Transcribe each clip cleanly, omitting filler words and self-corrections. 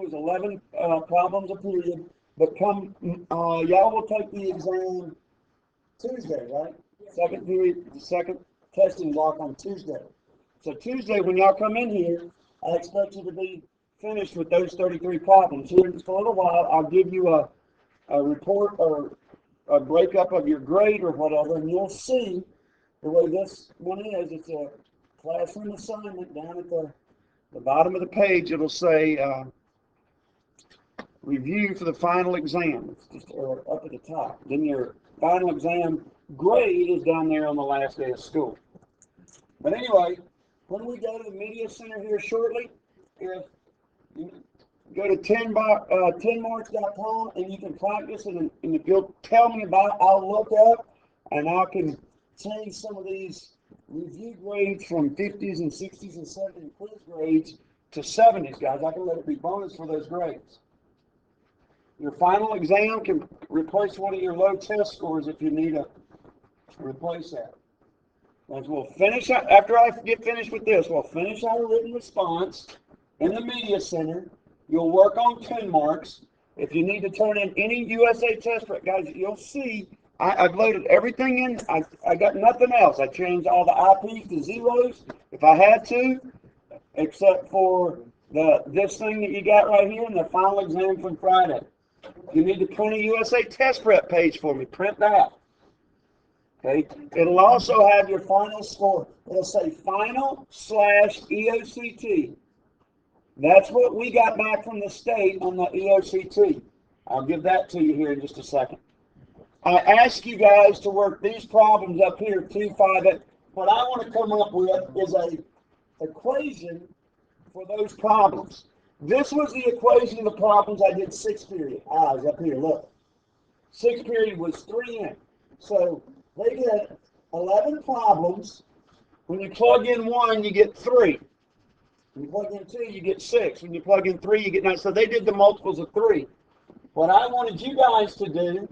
is 11 problems a period, but y'all will take the exam Tuesday, right? Second period, the second testing block on Tuesday. So Tuesday, when y'all come in here, I expect you to be finished with those 33 problems. Here in just a little while, I'll give you a report or a breakup of your grade or whatever, and you'll see the way this one is. It's a classroom assignment. Down at the bottom of the page, it'll say review for the final exam. It's just up at the top. Then your final exam grade is down there on the last day of school. But anyway, when we go to the media center here shortly, if you go to 10marks.com and you can practice, and if you'll tell me about it, I'll look up and I can change some of these review grades from 50s and 60s and 70s quiz grades to 70s, guys. I can let it be bonus for those grades. Your final exam can replace one of your low test scores if you need to replace that. As we'll finish, after I get finished with this, we'll finish our written response in the media center. You'll work on 10 marks. If you need to turn in any USA test prep, guys, you'll see I've loaded everything in. I got nothing else. I changed all the IPs to zeros if I had to, except for this thing that you got right here and the final exam from Friday. If you need to print a USA test prep page for me, print that. Okay. It'll also have your final score. It'll say final/EOCT. That's what we got back from the state on the EOCT. I'll give that to you here in just a second. I ask you guys to work these problems up here, 2, 5, 8. What I want to come up with is a equation for those problems. This was the equation of the problems I did 6th period. It's up here, look. 6th period was 3n. So they did 11 problems. When you plug in 1, you get 3. When you plug in 2, you get 6. When you plug in 3, you get 9. So they did the multiples of 3. What I wanted you guys to do,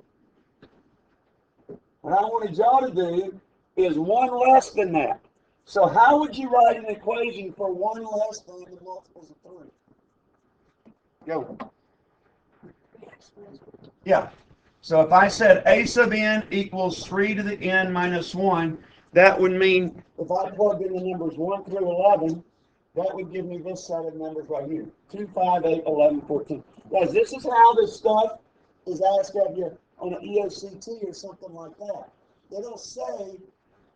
what I wanted y'all to do is 1 less than that. So how would you write an equation for 1 less than the multiples of 3? Go. Yeah. So if I said a sub n equals 3 to the n minus 1, that would mean if I plugged in the numbers 1 through 11, that would give me this set of numbers right here. 2, 5, 8, 11, 14. Guys, this is how this stuff is asked of you on an EOCT or something like that. It'll say,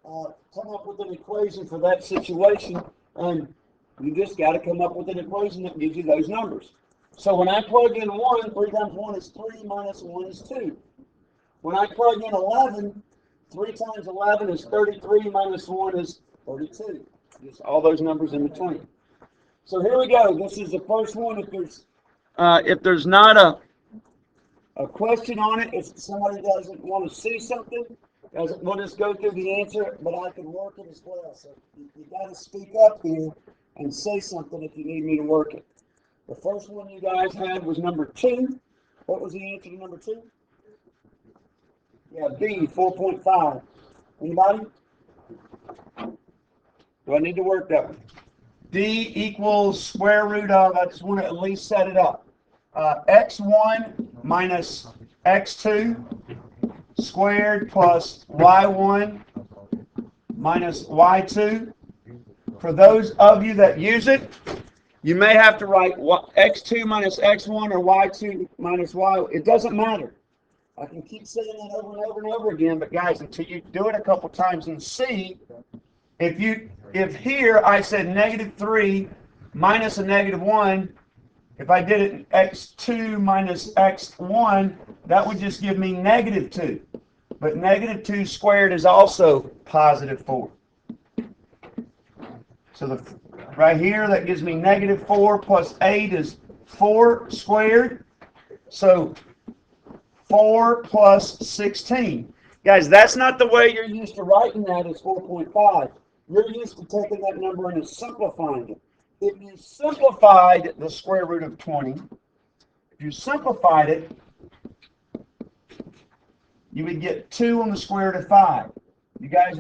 come up with an equation for that situation, and you just got to come up with an equation that gives you those numbers. So when I plug in 1, 3 times 1 is 3, minus 1 is 2. When I plug in 11, 3 times 11 is 33, minus 1 is 32. Just all those numbers in between. So here we go. This is the first one. If there's not a question on it, if somebody doesn't want to see something, we'll just go through the answer, but I can work it as well. So you got to speak up here and say something if you need me to work it. The first one you guys had was number 2. What was the answer to number 2? Yeah, B, 4.5. Anybody? Do I need to work that one? D equals square root of, I just want to at least set it up. X1 minus X2 squared plus Y1 minus Y2. For those of you that use it, you may have to write X2 minus X1 or Y2 minus Y. It doesn't matter. I can keep saying that over and over and over again, but guys, until you do it a couple times and see, if here I said -3 minus a -1, if I did it in X2 minus X1, that would just give me -2. But -2 squared is also +4. So right here, that gives me -4 plus 8 is 4 squared. So 4 plus 16. Guys, that's not the way you're used to writing that as 4.5. You're used to taking that number and simplifying it. If you simplified the square root of 20, if you simplified it, you would get 2 on the square root of 5. You guys,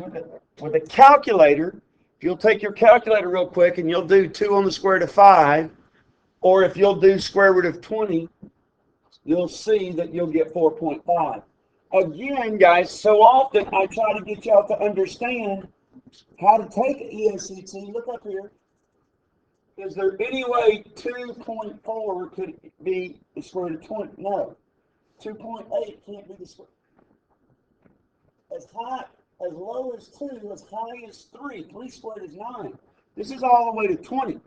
with a calculator, if you'll take your calculator real quick and you'll do 2 on the square root of 5, Or if you'll do square root of 20, you'll see that you'll get 4.5. Again, guys, so often I try to get y'all to understand how to take ESET. Look up here. Is there any way 2.4 could be the square root of 20? No. 2.8 can't be the square. As low as 2, as high as 3. 3 squared is 9. This is all the way to 20.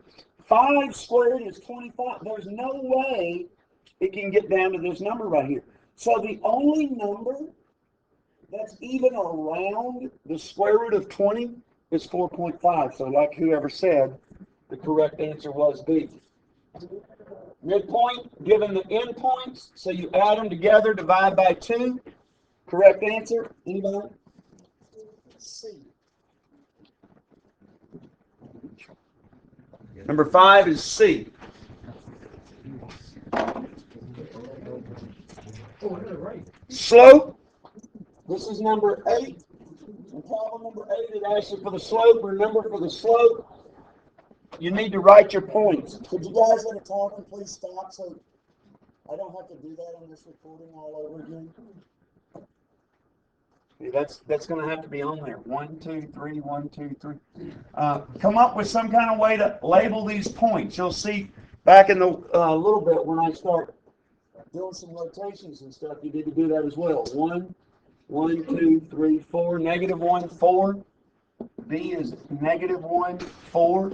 5 squared is 25. There's no way it can get down to this number right here. So the only number that's even around the square root of 20 is 4.5. So like whoever said, the correct answer was B. Midpoint, given the endpoints, so you add them together, divide by 2. Correct answer, anybody? C. Number 5 is C. Slope. This is number 8. In problem number 8, it asks you for the slope. Remember, for the slope, you need to write your points. Could you guys let it talk and please stop so I don't have to do that on this recording all over again? That's going to have to be on there. 1, 2, 3, 1, 2, 3. Come up with some kind of way to label these points. You'll see back in the little bit when I start doing some rotations and stuff, you need to do that as well. 1, 1, 2, 3, 4. -1, 4. B is -1, 4.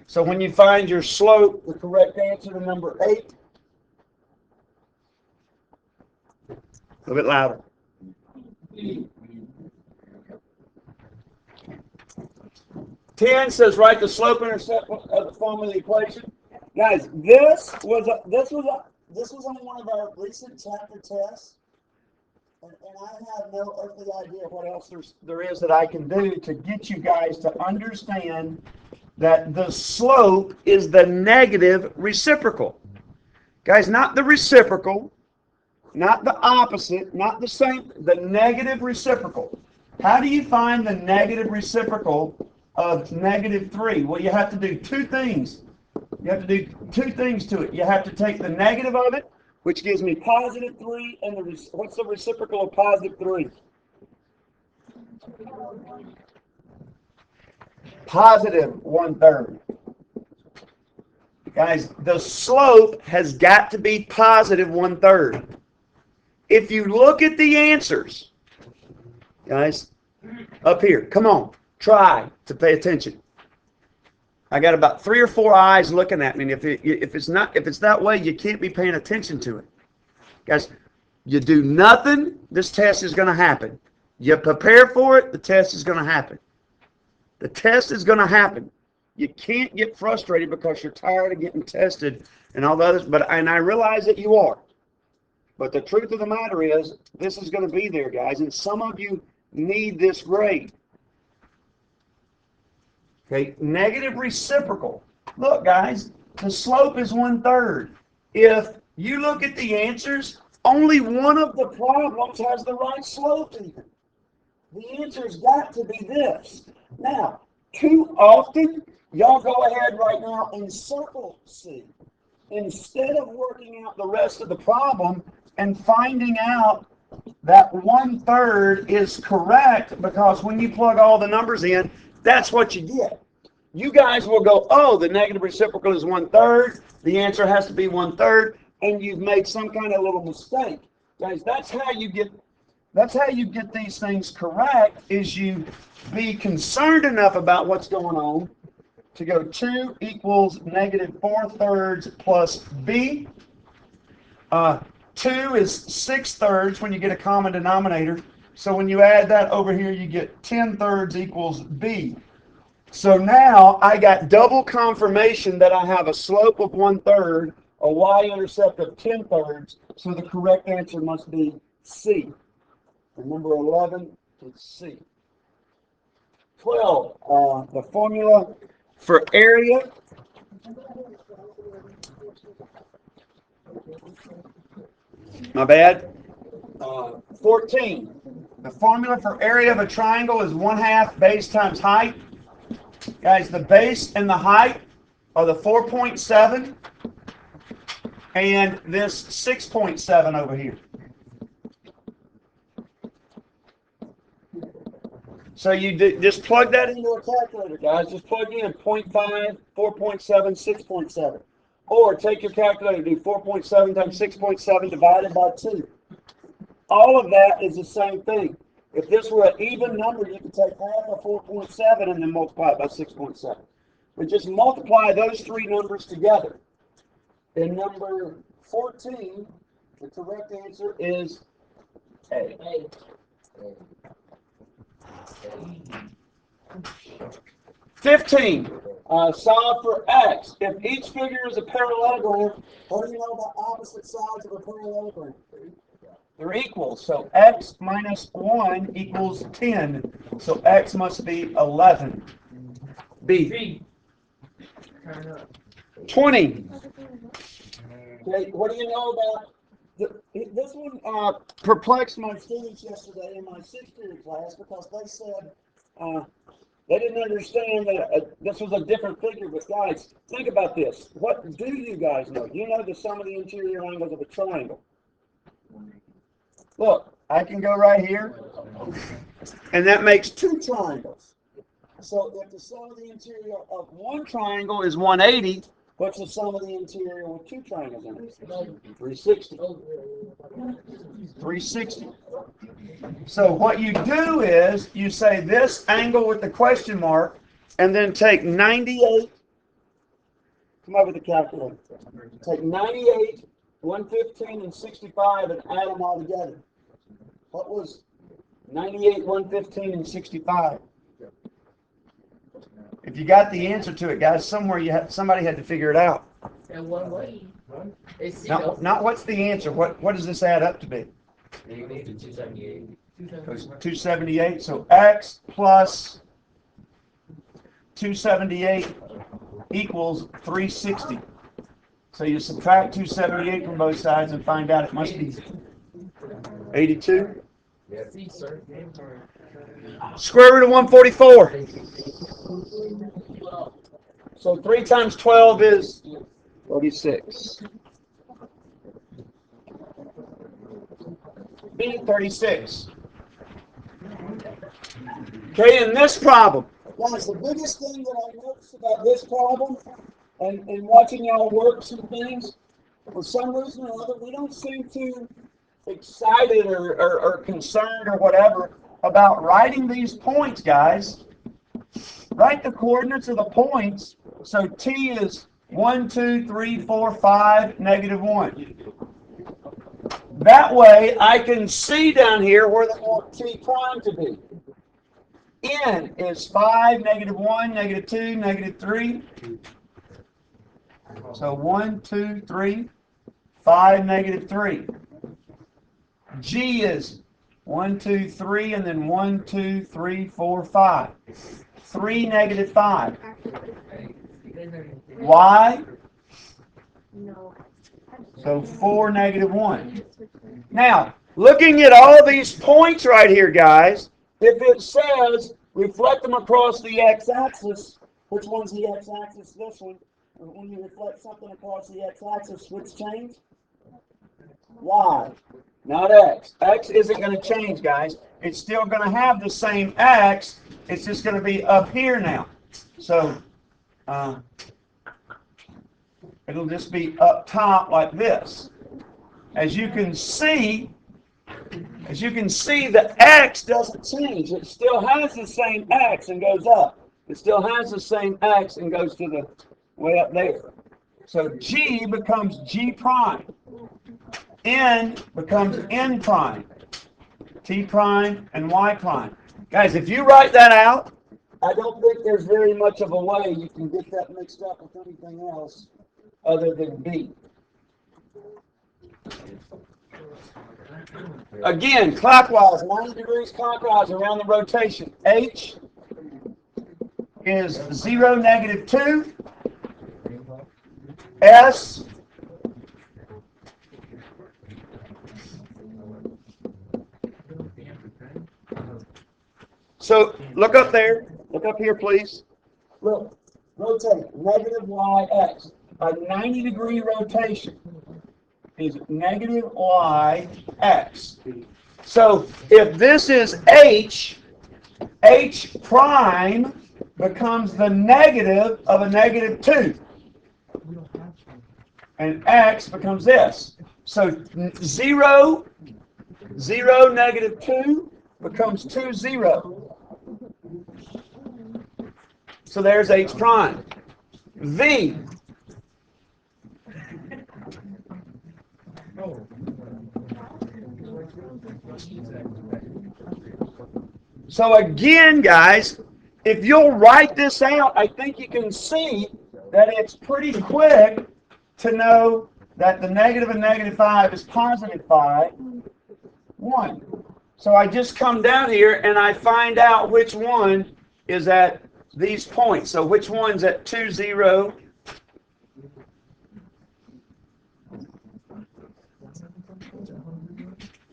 So when you find your slope, the correct answer to number 8. A little bit louder. 10 says write the slope-intercept of the form of the equation. Guys, this was on one of our recent chapter tests, and I have no earthly idea what else there is that I can do to get you guys to understand that the slope is the negative reciprocal. Guys, not the reciprocal, not the opposite, not the same, the negative reciprocal. How do you find the negative reciprocal of -3? Well, you have to do two things. You have to do two things to it. You have to take the negative of it, which gives me +3, and what's the reciprocal of +3? +1/3. Guys, the slope has got to be +1/3. If you look at the answers, guys, up here, come on, try to pay attention. I got about 3 or 4 eyes looking at me, and if it's that way, you can't be paying attention to it. Guys, you do nothing, this test is going to happen. You prepare for it, the test is going to happen. The test is going to happen. You can't get frustrated because you're tired of getting tested and all the others, and I realize that you are. But the truth of the matter is, this is going to be there, guys, and some of you need this grade. Okay, negative reciprocal. Look, guys, the slope is 1/3. If you look at the answers, only one of the problems has the right slope even. The answer's got to be this. Now, too often, y'all go ahead right now and circle C. Instead of working out the rest of the problem and finding out that 1/3 is correct, because when you plug all the numbers in, that's what you get. You guys will go, oh, the negative reciprocal is 1/3. The answer has to be 1/3, and you've made some kind of little mistake. Guys, that's how you get these things correct, is you be concerned enough about what's going on to go 2 equals -4/3 plus B. 2 is 6/3 when you get a common denominator. So when you add that over here, you get 10/3 equals B. So now I got double confirmation that I have a slope of 1/3, a y-intercept of 10/3. So the correct answer must be C. And number 11 is C. 12, the formula for area. My bad. 14. The formula for area of a triangle is 1/2 base times height. Guys, the base and the height are the 4.7. and this 6.7 over here. So you just plug that into a calculator, guys. Just plug in 0.5, 4.7, 6.7. Or take your calculator, do 4.7 times 6.7 divided by 2. All of that is the same thing. If this were an even number, you could take half of 4.7 and then multiply it by 6.7. But just multiply those three numbers together. In number 14, the correct answer is A. 15. Solve for x. If each figure is a parallelogram, what do you know about opposite sides of a parallelogram? They're equal. So x minus 1 equals 10. So x must be 11. B. 20. Okay, what do you know about this one? Perplexed my students yesterday in my 6th period class because they said they didn't understand that this was a different figure. But guys, think about this. What do you guys know? You know the sum of the interior angles of a triangle. Look, I can go right here, and that makes 2 triangles. So if the sum of the interior of one triangle is 180, what's the sum of the interior with 2 triangles in it? 360. 360. So what you do is you say this angle with the question mark, and then take 98. Come up with a calculator. Take 98, 115, and 65 and add them all together. What was 98, 115, and 65? If you got the answer to it, guys, somewhere somebody had to figure it out. And one way. Not what's the answer. What does this add up to be? 278. 278. So x plus 278 equals 360. So you subtract 278 from both sides and find out it must be 82. Yes, sir. Square root of 144. So 3 times 12 is 36. B, 36. Okay, in this problem, guys, the biggest thing that I noticed about this problem and watching y'all work some things, for some reason or other, we don't seem too excited or concerned or whatever about writing these points, guys. Write the coordinates of the points. So T is 1, 2, 3, 4, 5, negative 1. That way I can see down here where they want T prime to be. N is 5, negative 1, negative 2, negative 3. So 1, 2, 3, 5, negative 3. G is 1, 2, 3, and then 1, 2, 3, 4, 5. 3, negative 5. Y? So 4, negative 1. Now, looking at all these points right here, guys, if it says reflect them across the x-axis, which one's the x-axis? This one. When you reflect something across the x-axis, which change? Y, not x. X isn't going to change, guys. It's still going to have the same x. It's just going to be up here now. So it'll just be up top like this. As you can see, the x doesn't change. It still has the same x and goes up. It still has the same x and goes to the way up there. So G becomes G prime. N becomes N prime. T prime and Y prime. Guys, if you write that out, I don't think there's very much of a way you can get that mixed up with anything else other than B. Again, clockwise, 90 degrees clockwise around the rotation. H is 0, negative 2. S so look up there. Look up here, please. Look, rotate negative y, x. A 90-degree rotation. is negative y x. So if this is h, h prime becomes the negative of a negative 2. And x becomes this. So 0, 0, negative 2 becomes 2, 0. So there's h prime. V. So again, guys, if you'll write this out, I think you can see that it's pretty quick to know that the negative and negative 5 is positive 5, 1. So I just come down here and I find out which one is at these points. So which one's at 2, 0?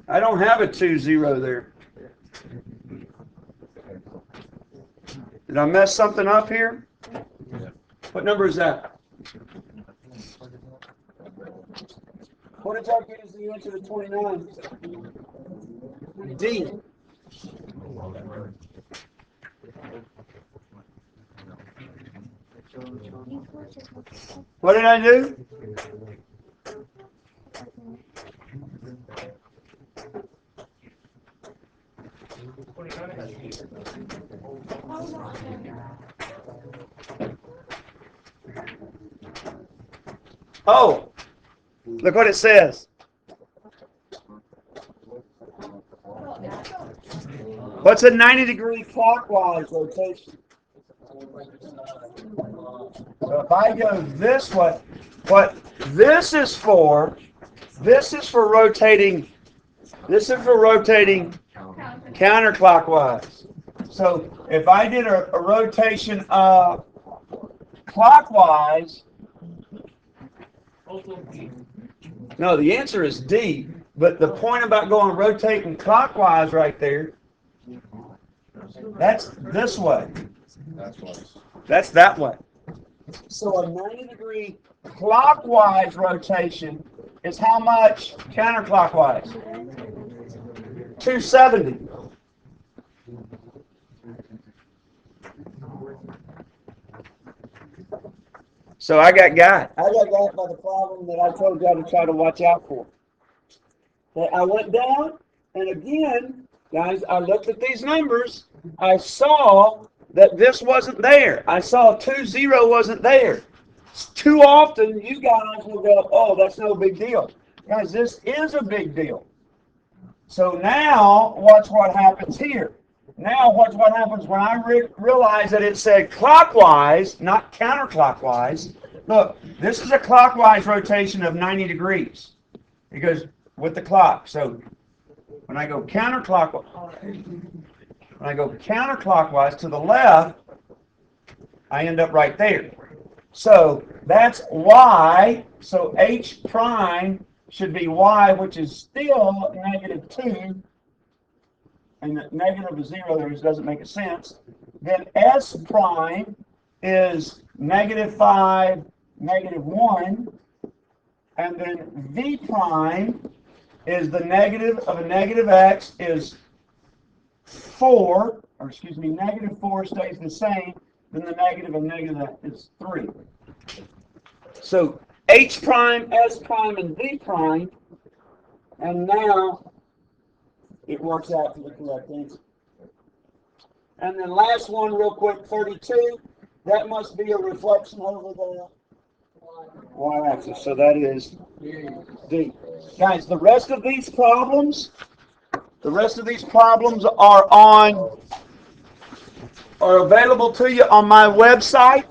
I don't have a 2, 0 there. Did I mess something up here? What number is that? What did y'all get as the answer to 29? D. What did I do? Oh, look what it says. What's a 90-degree clockwise rotation? So if I go this way, what this is for rotating, counterclockwise. So if I did a rotation clockwise, no, the answer is D. But the point about going rotating clockwise right there, that's this way. That's that way. So a 90-degree clockwise rotation is how much counterclockwise? 270. So I got got by the problem that I told y'all to try to watch out for. But I went down, and again, guys, I looked at these numbers. I saw that this wasn't there. I saw 2, 0 wasn't there. Too often, you guys will go, oh, that's no big deal. Guys, this is a big deal. So now, watch what happens here. Now, watch what happens when I realize that it said clockwise, not counterclockwise. Look, this is a clockwise rotation of 90 degrees. It goes with the clock. So when I go counterclockwise to the left, I end up right there. So that's y. So h prime should be y, which is still negative 2. And the negative of 0 there doesn't make a sense. Then s prime is negative 5, negative 1. And then v prime is the negative of a negative x is 4, or excuse me, negative 4 stays the same. Then the negative of negative x is 3. So h prime, s prime, and v prime. And now it works out to the correct answer. And then last one real quick, 32. That must be a reflection over the y-axis. So that is D. Guys, the rest of these problems are available to you on my website.